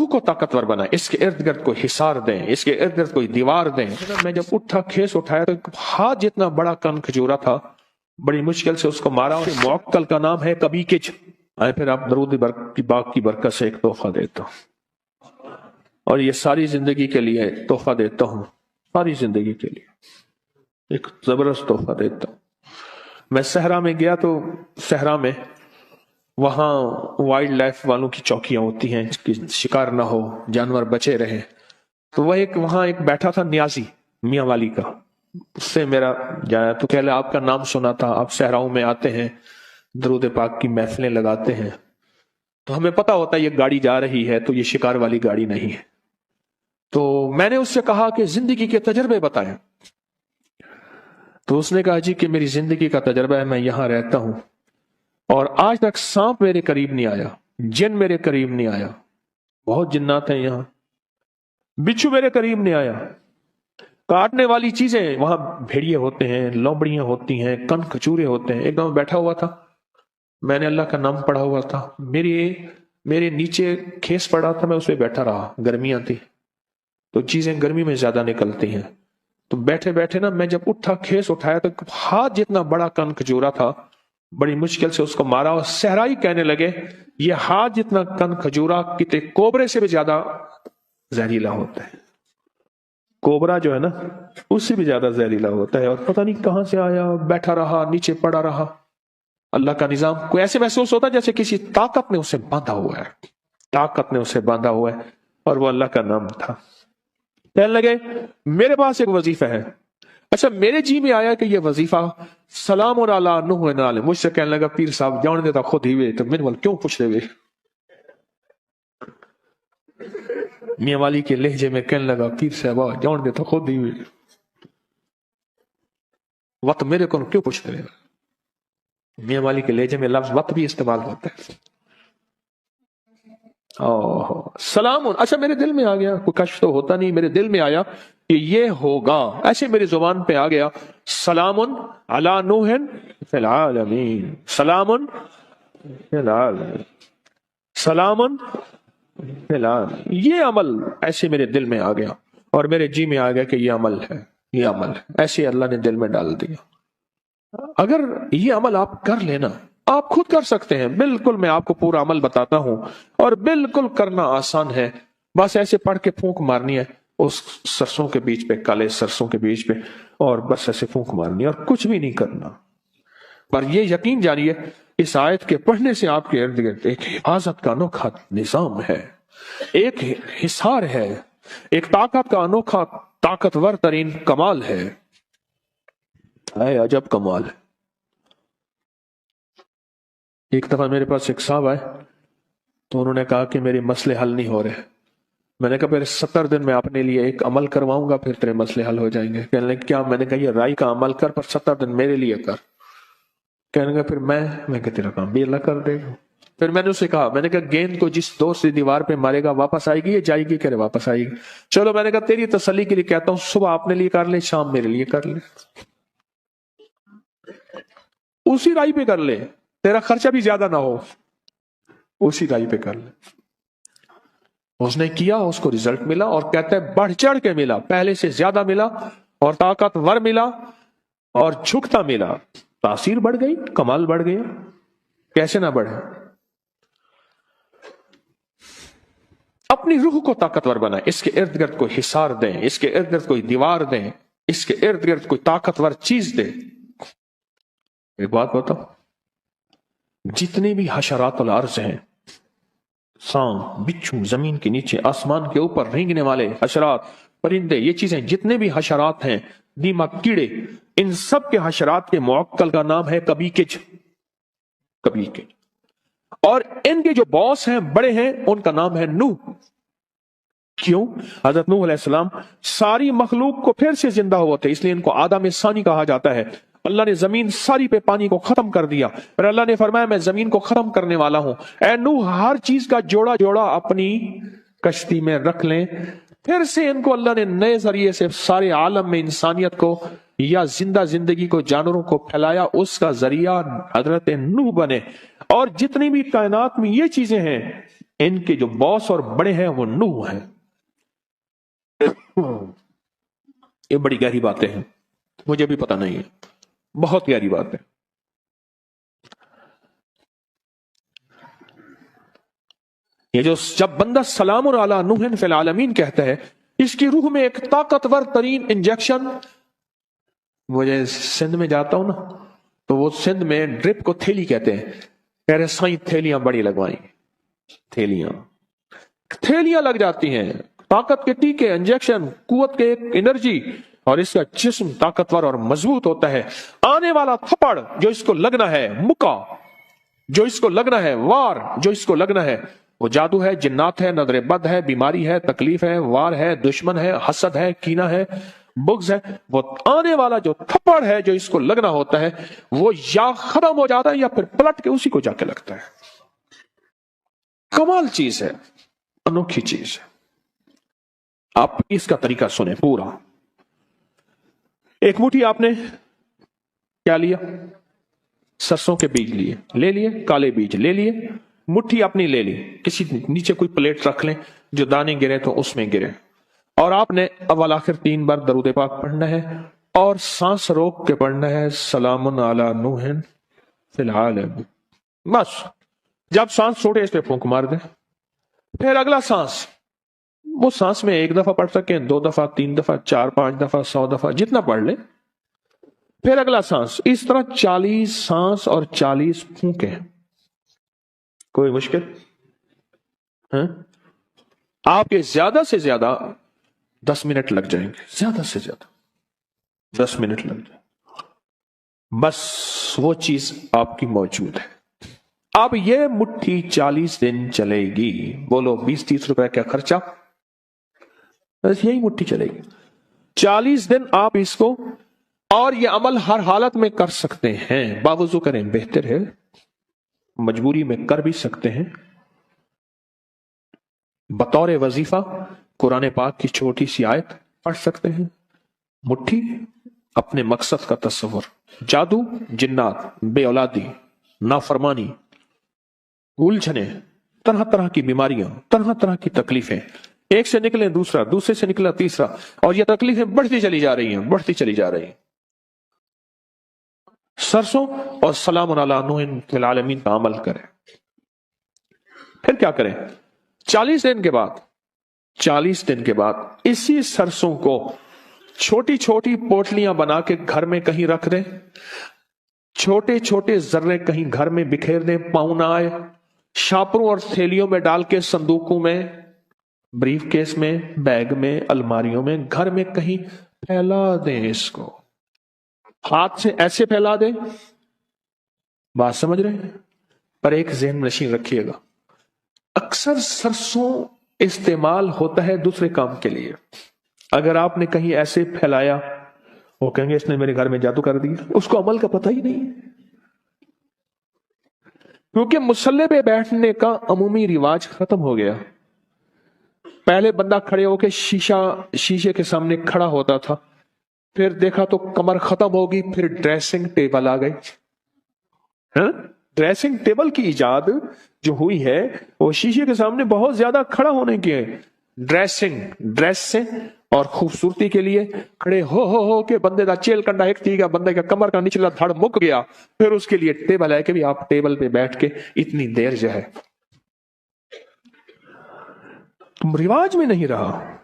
को ताकतवर बनाए, इसके इर्द गिर्द कोई हिसार दें, इसके इर्द गिर्द कोई दीवार दें। मैं जब उठा, खेस उठाया तो हाथ जितना बड़ा कन खजूरा था, बड़ी मुश्किल से उसको मारा। और मुअक्कल का नाम है कभी किच। आए फिर आप दरूद की बाग की बरकत से एक तोहफा देता हूं, और ये सारी जिंदगी के लिए तोहफा देता हूं, सारी जिंदगी के लिए एक जबरदस्त तोहफा देता हूं। मैं सहरा में गया तो सहरा में वहां वाइल्ड लाइफ वालों की चौकियां होती हैं कि शिकार ना हो, जानवर बचे रहे। तो वह वहां एक बैठा था न्याजी मियां वाली का, उससे मेरा जाया तो कह आपका नाम सुना था, आप सहराओं में आते हैं, दरूद पाक की महफिलें लगाते हैं, तो हमें पता होता है ये गाड़ी जा रही है तो ये शिकार वाली गाड़ी नहीं है। तो मैंने उससे कहा कि जिंदगी के तजर्बे बताएं। तो उसने कहा जी कि मेरी जिंदगी का तजर्बा है, मैं यहां रहता हूं और आज तक सांप मेरे करीब नहीं आया, जिन मेरे करीब नहीं आया, बहुत जिन्नात हैं यहां, बिच्छू मेरे करीब नहीं आया, काटने वाली चीजें वहां भेड़िए होते हैं, लोमड़ियां होती हैं, कन खचूरे होते हैं। एक दम बैठा हुआ था, मैंने अल्लाह का नाम पढ़ा हुआ था, मेरे नीचे खेस पड़ा था, मैं उस पर बैठा रहा। गर्मियां थी तो चीजें गर्मी में ज्यादा निकलती हैं, तो बैठे बैठे ना मैं जब उठा, खेस उठाया तो हाथ जितना बड़ा कन खजूरा था, बड़ी मुश्किल से उसको मारा। और सहराई कहने लगे ये हाथ जितना कन खजूरा कितने कोबरे से भी ज्यादा जहरीला होता है। कोबरा जो है ना उससे भी ज्यादा जहरीला होता है। और पता नहीं कहां से आया, बैठा रहा, नीचे पड़ा रहा। अल्लाह का निजाम, कोई ऐसे महसूस होता है जैसे किसी ताकत ने उसे बांधा हुआ है, ताकत ने उसे बांधा हुआ है, और वो अल्लाह का नाम था। कहने लगे मेरे पास एक वजीफा है। अच्छा, मेरे जी में आया कि ये वजीफा सलाम और अला नूह नाल। मुझसे कहने लगा पीर साहब जान देता खुद ही वे, तो मेरे वाल क्यों पूछ रहे वे। मियां वाली के लहजे में कहने लगा पीर साहब जान देता खुद ही वे, वत मेरे को क्यों पूछ रहे। मियां वाली के लहजे में लफ्ज वत भी इस्तेमाल होता है। सलाम। अच्छा, मेरे दिल में आ गया, कोई कष्ट तो होता नहीं, मेरे दिल में आया कि ये होगा, ऐसे मेरी जुबान पे आ गया सलामुन अला नूहिन फिल आलमीन, सलामुन फिल आलमीन, सलामुन फिल आलमीन। ये अमल ऐसे मेरे दिल में आ गया और मेरे जी में आ गया कि ये अमल है, ये अमल है, ऐसे अल्लाह ने दिल में डाल दिया। अगर ये अमल आप कर लेना, आप खुद कर सकते हैं, बिल्कुल मैं आपको पूरा अमल बताता हूं और बिल्कुल करना आसान है। बस ऐसे पढ़ के फूंक मारनी है उस सरसों के बीच पे, काले सरसों के बीच पे, और बस ऐसे फूंक मारनी है और कुछ भी नहीं करना। पर ये यकीन जानिए इस आयत के पढ़ने से आपके इर्द गिर्द एक हिफाजत का अनोखा निजाम है, एक हिसार है, एक ताकत का अनोखा ताकतवर तरीन कमाल है। अजब कमाल है। एक दफा मेरे पास एक साहब आए तो उन्होंने कहा कि मेरे मसले हल नहीं हो रहे। मैंने कहा फिर 70 दिन में अपने लिए एक अमल करवाऊंगा, फिर तेरे मसले हल हो जाएंगे। कहने लगे क्या? मैंने कहा ये राई का अमल कर, पर 70 दिन मेरे लिए कर। कहने लगा फिर मैं कहा तेरा काम भी अल्लाह कर देगा। फिर मैंने उसे कहा, मैंने कहा गेंद को जिस दोस्त से दीवार पे मारेगा वापस आएगी या जाएगी? कह रहे वापस आएगी। चलो मैंने कहा तेरी तसल्ली के लिए कहता हूं, सुबह अपने लिए कर ले, शाम मेरे लिए कर ले, उसी राई पे कर ले, तेरा खर्चा भी ज्यादा ना हो, उसी राई पे कर ले। उसने किया, उसको रिजल्ट मिला, और कहते हैं बढ़ चढ़ के मिला, पहले से ज्यादा मिला, और ताकतवर मिला, और झुकता मिला। तासीर बढ़ गई, कमाल बढ़ गया। कैसे ना बढ़े? अपनी रूह को ताकतवर बनाए, इसके इर्द गिर्द कोई हिसार दें, इसके इर्द गिर्द कोई दीवार दें, इसके इर्द गिर्द कोई ताकतवर चीज दे। एक बात बताओ, जितने भी हशरातुल अर्ज हैं, सांप, बिच्छू, जमीन के नीचे, आसमान के ऊपर रेंगने वाले हशरात, परिंदे, ये चीजें जितने भी हशरात हैं, दीमक, कीड़े, इन सब के हशरात के मुअक्कल का नाम है कभी किच, कभी किच। और इनके जो बॉस हैं, बड़े हैं, उनका नाम है नूह। क्यों? हजरत नूह अलैहिस्सलाम सारी मखलूक को फिर से जिंदा हुआ थे, इसलिए इनको आदम सानी कहा जाता है। अल्लाह ने जमीन सारी पे पानी को खत्म कर दिया, फिर अल्लाह ने फरमाया मैं जमीन को खत्म करने वाला हूं, ऐ नूह हर चीज का जोड़ा जोड़ा अपनी कश्ती में रख लें। फिर से इनको अल्लाह ने नए जरिए से सारे आलम में इंसानियत को या जिंदा जिंदगी को, जानवरों को फैलाया, उसका जरिया हजरत नूह बने। और जितनी भी कायनात में ये चीजें हैं, इनके जो बॉस और बड़े हैं वो नूह हैं। ये बड़ी गहरी बातें हैं, मुझे भी पता नहीं है, बहुत गहरी बात है। ये जो जब बंदा सलामुन अला नूहिन फिल आलमीन कहता है, इसकी रूह में एक ताकतवर तरीन इंजेक्शन। मुझे सिंध में जाता हूं ना, तो वो सिंध में ड्रिप को थैली कहते हैं। कह रहे साईं थैलियां बड़ी लगवाई, थैलियां लग जाती हैं, ताकत के टीके, इंजेक्शन, कुवत के एक एनर्जी, और इसका जिस्म ताकतवर और मजबूत होता है। आने वाला थप्पड़ जो इसको लगना है, मुक्का जो इसको लगना है, वार जो इसको लगना है, वो जादू है, जिन्नात है, नजर बद है, बीमारी है, तकलीफ है, वार है, दुश्मन है, हसद है, कीना है, बुग्ज है। वो आने वाला जो थप्पड़ है जो इसको लगना होता है, वो या खत्म हो जाता है या फिर पलट के उसी को जाके लगता है। कमाल चीज है, अनोखी चीज है। आप इसका तरीका सुने पूरा। एक मुट्ठी आपने क्या लिया? सरसों के बीज लिए, ले लिए, काले बीज ले लिए, मुट्ठी अपनी ले ली, किसी नीचे कोई प्लेट रख लें, जो दाने गिरे तो उसमें गिरे, और आपने अव्वल आखिर 3 बार दरूद पाक पढ़ना है और सांस रोक के पढ़ना है, सलामुन अला नूहिन फिल आलमीन। बस जब सांस छोड़े इस पे फूंक मार दे। फिर अगला सांस, वो सांस में 1 दफा पढ़ सके, 2 दफा, 3 दफा, 4, 5 दफा, 100 दफा, जितना पढ़ ले। फिर अगला सांस, इस तरह 40 सांस और 40 फूंके। कोई मुश्किल है? आपके ज्यादा से ज्यादा 10 मिनट लग जाएंगे, ज्यादा से ज्यादा 10 मिनट लग जाए, बस वो चीज आपकी मौजूद है। अब ये मुट्ठी 40 दिन चलेगी। बोलो 20-30 रुपए का खर्चा, बस यही मुट्ठी चलेगी 40 दिन। आप इसको, और ये अमल हर हालत में कर सकते हैं। बावजू करें बेहतर है, मजबूरी में कर भी सकते हैं। बतौर वजीफा कुरान पाक की छोटी सी आयत पढ़ सकते हैं। मुट्ठी अपने मकसद का तस्वर, जादू, जिन्नात, बेऔलादी, नाफरमानी, उलझने, तरह तरह की बीमारियां, तरह तरह की तकलीफें, एक से निकले दूसरा, दूसरे से निकला तीसरा, और ये तकलीफें बढ़ती चली जा रही हैं, बढ़ती चली जा रही हैं। सरसों और सलामुन अला नूहिन फिल आलमीन का अमल करें। फिर क्या करें? 40 दिन के बाद, 40 दिन के बाद इसी सरसों को छोटी छोटी पोटलियां बना के घर में कहीं रख दें। छोटे छोटे जर्रे कहीं घर में बिखेर दें, पाँव ना आए। शापरों और थैलियों में डाल के, संदूकों में, ब्रीफ केस में, बैग में, अलमारियों में, घर में कहीं फैला दें। इसको हाथ से ऐसे फैला दें। बात समझ रहे हैं? पर एक ज़हन नशीन रखिएगा, अक्सर सरसों इस्तेमाल होता है दूसरे काम के लिए। अगर आपने कहीं ऐसे फैलाया, वो कहेंगे इसने मेरे घर में जादू कर दिया। उसको अमल का पता ही नहीं है, क्योंकि मुसल्ले पे बैठने का अमूमी रिवाज खत्म हो गया। पहले बंदा खड़े होकर शीशे के सामने खड़ा होता था, फिर देखा तो कमर खत्म होगी, फिर ड्रेसिंग टेबल आ गई। ड्रेसिंग टेबल की इजाद जो हुई है वो शीशे के सामने बहुत ज्यादा खड़ा होने की है। ड्रेस से और खूबसूरती के लिए खड़े हो के बंदे का चेल कंडा एक थी, बंदे का कमर का निचला धड़ मुक गया, फिर उसके लिए टेबल है कि भी आप टेबल पे बैठ के इतनी देर जो है, तुम रिवाज में नहीं रहा।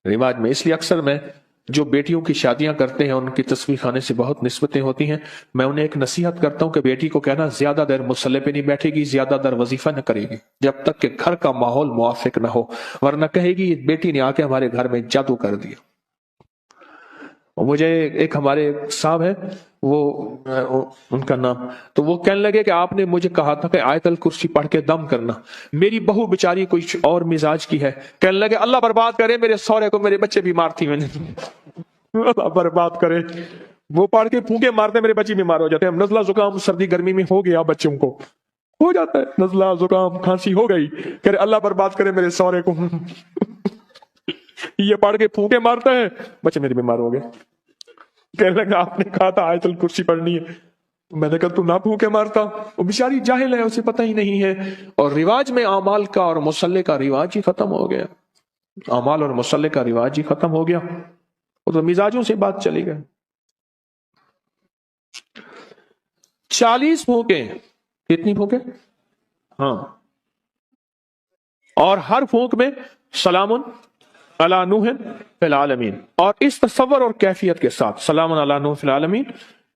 रिवाज में इसलिए अक्सर मैं जो बेटियों की शादियां करते हैं उनकी तस्वीर खाने से बहुत निस्बतें होती हैं। मैं उन्हें एक नसीहत करता हूं कि बेटी को कहना, ज्यादा देर मुसल्ले पे नहीं बैठेगी, ज्यादा देर वजीफा न करेगी जब तक कि घर का माहौल मुआफिक न हो, वरना कहेगी बेटी ने आके हमारे घर में जादू कर दिया। मुझे एक हमारे साहब है, वो उनका नाम, तो वो कहने लगे कि आपने मुझे कहा था कि आयतल कुर्सी पढ़ के दम करना। मेरी बहू बेचारी कुछ और मिजाज की है, कहने लगे अल्लाह बर्बाद करे मेरे सौरे को, मेरे बच्चे बीमार थी। मैंने अल्लाह बर्बाद करे, वो पढ़ के फूंके मारते मेरे बच्चे बीमार हो जाते हैं। नजला जुकाम सर्दी गर्मी में हो गया, बच्चों को हो जाता है नजला जुकाम खांसी हो गई, कह रहे अल्लाह बर्बाद करे मेरे सौरे को। ये पढ़ के फूंके मारता है, बच्चे मेरे बीमार हो गए। कहने लगा आपने कहा था आयतुल कुर्सी पढ़नी है। میں نے کہا تو نہ پھونکے مارتا، وہ بیچاری جاہل ہے، اسے پتہ ہی نہیں ہے، اور رواج میں اعمال کا اور مصلے کا رواج ہی ختم ہو گیا، اعمال اور مصلے کا رواج ہی ختم ہو گیا، وہ تو مزاجوں سے بات چلی گئی۔ 40 پھونکے، کتنی پھونکے؟ ہاں، اور ہر پھونک میں سلام علی نوح فی العالمین، اور اس تصور اور کیفیت کے ساتھ سلام علی نوح فی العالمین،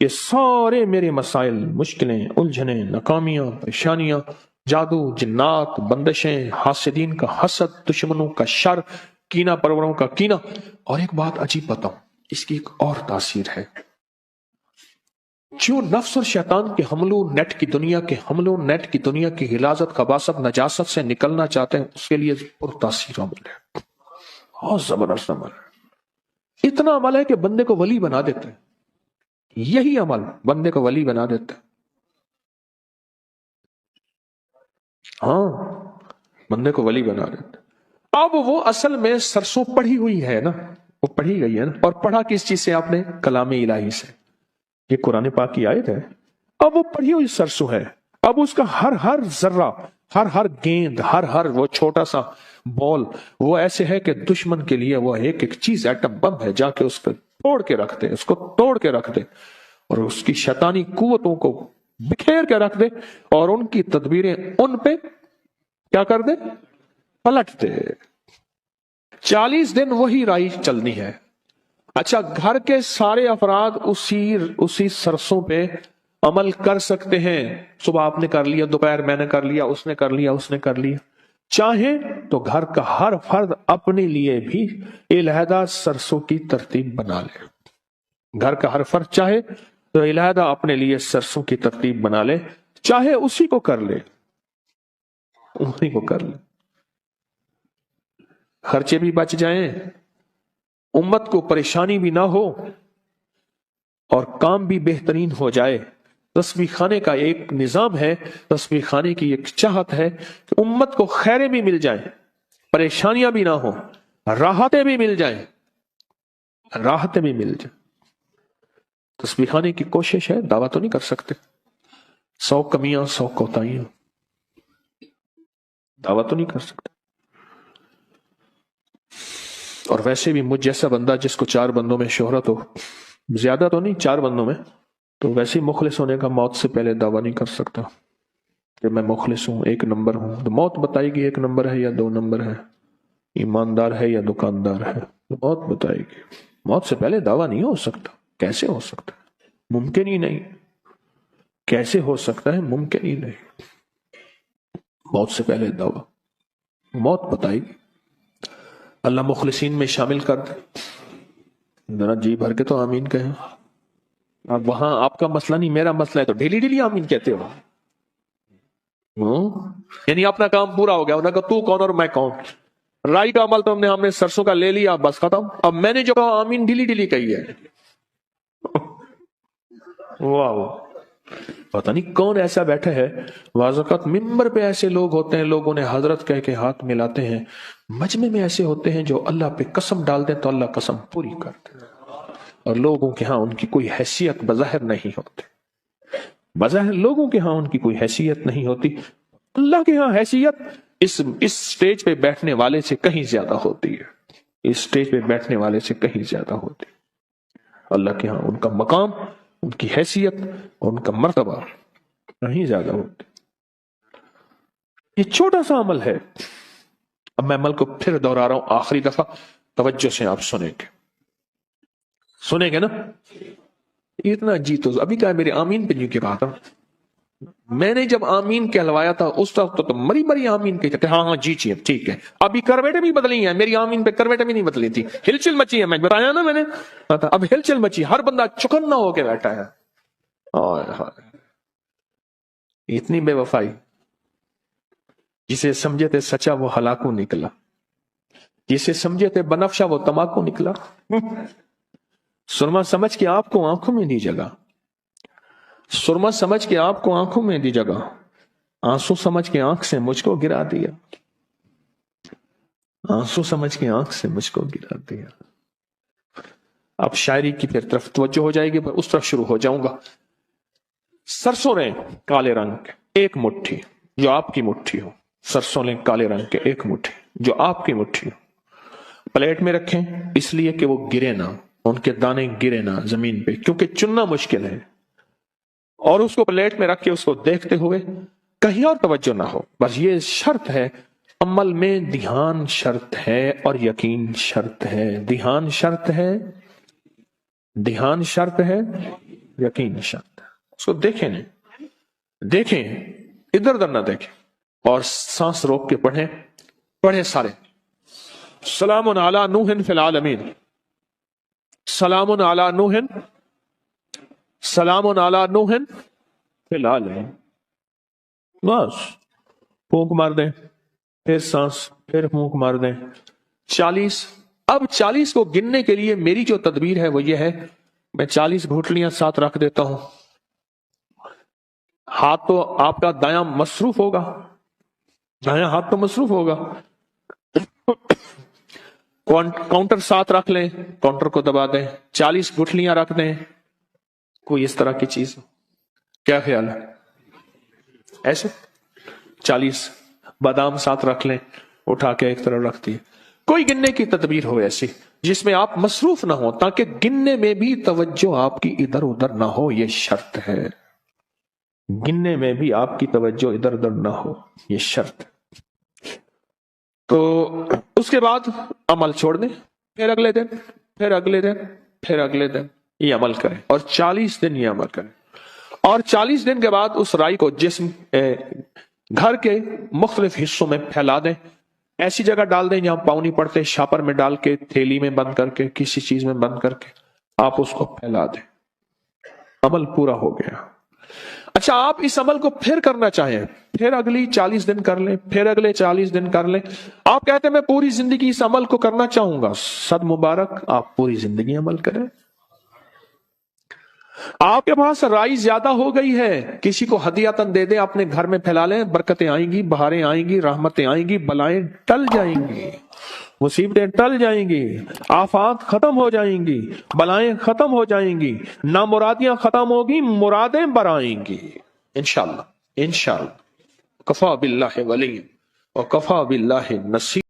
یہ سارے میرے مسائل، مشکلیں، الجھنیں، ناکامیاں، پریشانیاں، جادو، جنات، بندشیں، حاسدین کا حسد، دشمنوں کا شر، کینہ پروروں کا کینہ۔ اور ایک بات عجیب بتاؤں، اس کی ایک اور تاثیر ہے، جو نفس اور شیطان کے حملوں، نیٹ کی دنیا کے حملوں، نیٹ کی دنیا کی غلاظت، خباثت، نجاست سے نکلنا چاہتے ہیں، اس کے لیے پر تاثیر عمل ہے، بہت زبردست عمل ہے، اتنا عمل ہے کہ بندے کو ولی بنا دیتے ہیں، یہی عمل بندے کو ولی بنا دیتا ہے، ہاں، بندے کو ولی بنا دیتا ہے۔ اب وہ اصل میں سرسوں پڑھی ہوئی ہے نا، وہ پڑھی گئی ہے نا، اور پڑھا کس چیز سے آپ نے؟ کلام الہی سے، یہ قرآن پاک کی آیت ہے، اب وہ پڑھی ہوئی سرسوں ہے، اب اس کا ہر ذرہ، ہر گیند، ہر وہ چھوٹا سا بال، وہ ایسے ہے کہ دشمن کے لیے وہ ایک چیز، ایٹم بم ہے، جا کے اس کو توڑ کے رکھ دے، اس کو توڑ کے رکھ دے، اور اس کی شیطانی قوتوں کو بکھیر کے رکھ دے، اور ان کی تدبیریں ان پہ کیا کر دے؟ پلٹ دے۔ 40 دن وہی رائی چلنی ہے۔ اچھا، گھر کے سارے افراد اسی سرسوں پہ عمل کر سکتے ہیں، صبح آپ نے کر لیا، دوپہر میں نے کر لیا، اس نے کر لیا، اس نے کر لیا، چاہیں تو گھر کا ہر فرد اپنے لیے بھی علیحدہ سرسوں کی ترتیب بنا لے، گھر کا ہر فرد چاہے تو علیحدہ اپنے لیے سرسوں کی ترتیب بنا لے، چاہے اسی کو کر لے، اسی کو کر لے، خرچے بھی بچ جائیں، امت کو پریشانی بھی نہ ہو، اور کام بھی بہترین ہو جائے۔ تسبیح خانے کا ایک نظام ہے، تسبیح خانے کی ایک چاہت ہے کہ امت کو خیریں بھی مل جائیں، پریشانیاں بھی نہ ہو، راحتیں بھی مل جائیں، راحتیں بھی مل جائیں۔ تسبیح خانے کی کوشش ہے، دعویٰ تو نہیں کر سکتے، 100 کمیاں، 100 کوتاہیاں، دعویٰ تو نہیں کر سکتے، اور ویسے بھی مجھ جیسا بندہ جس کو 4 بندوں میں شہرت ہو، زیادہ تو نہیں، 4 بندوں میں، تو ویسے ہی مخلص ہونے کا موت سے پہلے دعویٰ نہیں کر سکتا کہ میں مخلص ہوں، 1 نمبر ہوں، تو موت بتائے گی 1 نمبر ہے یا 2 نمبر ہے، ایماندار ہے یا دکاندار ہے، تو موت بتائے گی۔ موت سے پہلے دعویٰ نہیں ہو سکتا، کیسے ہو سکتا ہے؟ ممکن ہی نہیں، کیسے ہو سکتا ہے؟ ممکن ہی نہیں، موت سے پہلے دعویٰ، موت بتائے گی۔ اللہ مخلصین میں شامل کر دے، ذرا جی بھر کے تو آمین کہیں۔ اب وہاں آپ کا مسئلہ نہیں، میرا مسئلہ ہے، تو ڈیلی ڈیلی آمین کہتے ہو، یعنی اپنا کام پورا ہو گیا، انہوں نے کہا تو کون اور میں کون، رائی کا عمل تو ہم نے سرسوں کا لے لیا، بس ختم، اب میں نے جو کہا آمین ڈیلی ڈیلی کہی ہے۔ واہ، پتہ نہیں کون ایسا بیٹھا ہے، بعض اوقات ممبر پہ ایسے لوگ ہوتے ہیں، لوگ انہیں حضرت کہہ کے ہاتھ ملاتے ہیں، مجمع میں ایسے ہوتے ہیں جو اللہ پہ قسم ڈال دیں تو اللہ قسم پوری کرتے ہیں، اور لوگوں کے ہاں ان کی کوئی حیثیت بظاہر نہیں ہوتی، بظاہر لوگوں کے ہاں ان کی کوئی حیثیت نہیں ہوتی، اللہ کے ہاں حیثیت اس سٹیج پہ بیٹھنے والے سے کہیں زیادہ ہوتی ہے، اس سٹیج پہ بیٹھنے والے سے کہیں زیادہ ہوتی ہے، اللہ کے ہاں ان کا مقام، ان کی حیثیت اور ان کا مرتبہ کہیں زیادہ ہوتی۔ یہ چھوٹا سا عمل ہے، اب میں عمل کو پھر دوہرا رہا ہوں آخری دفعہ، توجہ سے آپ سنیں گے نا، اتنا جی تو ابھی کہا میرے آمین پہ نہیں کے بات، میں نے جب آمین کہلوایا تھا اس وقت تو مری آمین کہتے، ہاں ہاں جی ٹھیک ہے، ابھی کرویٹیں بھی بدلی ہیں، میری آمین پہ کرویٹیں بھی نہیں بدلی تھی، ہلچل مچی ہے، میں بتایا نا میں نے، اب ہلچل مچی، ہر بندہ چکنا ہو کے بیٹھا ہے، اتنی بے وفائی، جسے سمجھے تھے سچا وہ ہلاکو نکلا، جسے سمجھے تھے بنفشا وہ تماکو نکلا، سرما سمجھ کے آپ کو آنکھوں میں دی جگہ، سرما سمجھ کے آپ کو آنکھوں میں دی جگہ، آنسو سمجھ کے آنکھ سے مجھ کو گرا دیا، آنسو سمجھ کے آنکھ سے مجھ کو گرا دیا۔ اب شاعری کی پھر طرف توجہ ہو جائے گی، اس طرف شروع ہو جاؤں گا۔ सरसों लें काले रंग के एक मुट्ठी, जो आपकी मुट्ठी हो। सरसों लें काले रंग के एक मुट्ठी, जो आपकी मुट्ठी हो। प्लेट में रखें इसलिए कि वो गिरे ना, उनके दाने गिरे ना जमीन पे, क्योंकि चुनना मुश्किल है। और उसको प्लेट में रख के उसको देखते हुए कहीं और तवज्जो ना हो। बस ये शर्त है, अमल में ध्यान शर्त है और यकीन शर्त है। ध्यान शर्त है, ध्यान शर्त है, यकीन शर्त है। उसको देखें नहीं, देखें इधर उधर ना देखें, और सांस रोक के पढ़ें। पढ़े सारे। सलामुन अला नूहिन फिल आलमीन, सलामुन अला नूहिन, सलामुन अला नूहिन फिल आलमीन। बस फूंक मार दें, फिर सांस, फिर फूंक मार दें। 40। अब 40 को गिनने के लिए मेरी जो तदबीर है वो ये है, मैं 40 घुटलियां साथ रख देता हूं। हाथ तो आपका दायां मसरूफ होगा, दायां हाथ तो मसरूफ होगा। काउंटर साथ रख लें, काउंटर को दबा दें, 40 गुठलियां रख दें, कोई इस तरह की चीज। क्या ख्याल है? ऐसे 40 बादाम साथ रख लें, उठा के एक तरफ रख दिए। कोई गिनने की तदबीर हो ऐसी जिसमें आप मसरूफ ना हो, ताकि गिनने में भी तवज्जो आपकी इधर उधर ना हो। यह शर्त है, गिनने में भी आपकी तवज्जो इधर उधर ना हो, यह शर्त। तो उसके बाद अमल छोड़ दें, फिर अगले दिन, फिर अगले दिन, फिर अगले दिन ये अमल करें, और 40 दिन ये अमल करें। और 40 दिन के बाद उस राई को जिस्म घर के मुख्तलिफ हिस्सों में फैला दें। ऐसी जगह डाल दें जहां पाँव नहीं पड़ते, शापर में डाल के, थैली में बंद करके, किसी चीज में बंद करके आप उसको फैला दें। अमल पूरा हो गया। अच्छा, आप इस अमल को फिर करना चाहें, फिर अगली 40 दिन कर लें, फिर अगले 40 दिन कर लें। आप कहते हैं मैं पूरी जिंदगी इस अमल को करना चाहूंगा, सद मुबारक, आप पूरी जिंदगी अमल करें। आपके पास राई ज्यादा हो गई है, किसी को हदियातन दे दे, अपने घर में फैला लें। बरकतें आएंगी, बहारें आएंगी, रहमतें आएंगी, बलाएं टल जाएंगी, मुसीबतें टल जाएंगी, आफात खत्म हो जाएंगी, बलाएं खत्म हो जाएंगी, नामुरादियां खत्म होगी, मुरादें बराएंगी इंशाअल्लाह। इंशाअल्लाह। कफा बिल्लाहि वली व कफा बिल्लाहि नसीर।